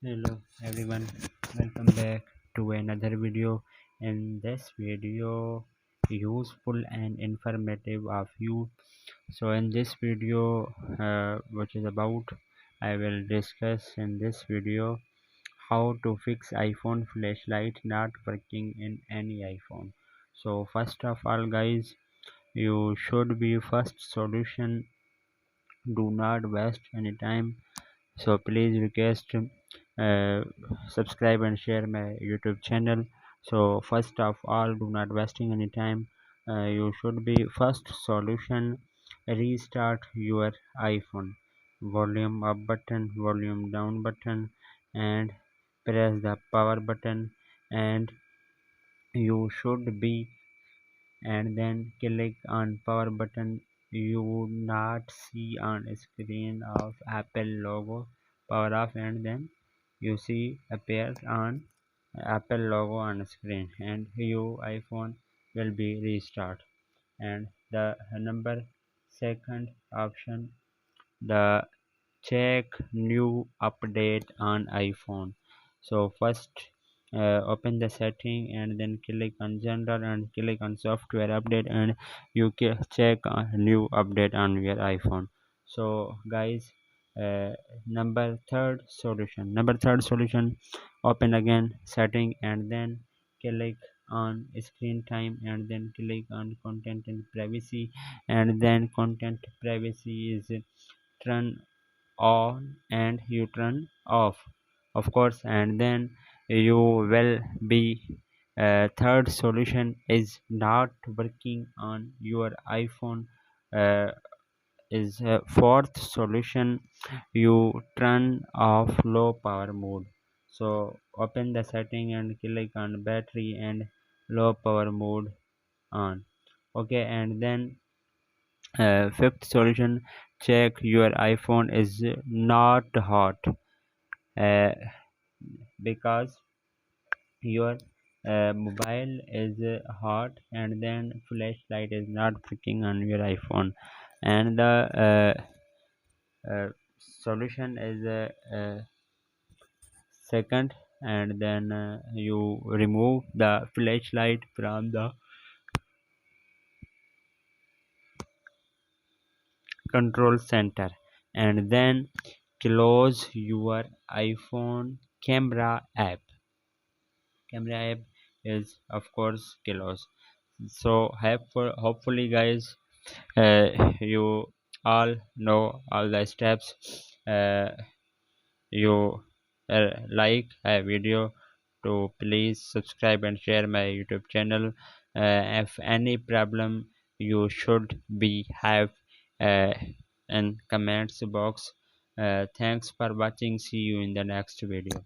Hello everyone, welcome back to another video. In this video, useful and informative of you. So in this video, which is about, I will discuss in this video how to fix iPhone flashlight not working in any iPhone. So first of all, guys, you should be first solution. Do not waste any time, so please request uh, subscribe and share my YouTube channel. So first of all, do not wasting any time. You should be first solution. Restart your iPhone. Volume up button, volume down button, and press the power button, and you should be, and then click on power button. You would not see on screen of Apple logo. Power off, and then you see appears on Apple logo on screen, and your iPhone will be restart. And the number second option, the check new update on iPhone. So first, open the setting and then click on general and click on software update, and you can check on new update on your iPhone. So guys, uh, number third solution, open again setting and then click on screen time and then click on content and privacy, and then content privacy is turn on and you turn off, of course, and then you will be, third solution is not working on your iPhone, uh, is fourth solution, you turn off low power mode. So open the setting and click on battery and low power mode on. Okay, and then fifth solution, check your iPhone is not hot, uh, because your mobile is hot, and then flashlight is not working on your iPhone. And the solution is second, and then you remove the flashlight from the control center, and then close your iPhone camera app is of course close. So hopefully guys, you all know all the steps. You like a video, to please subscribe and share my YouTube channel. If any problem you should be have, uh, in comments box. Thanks for watching, see you in the next video.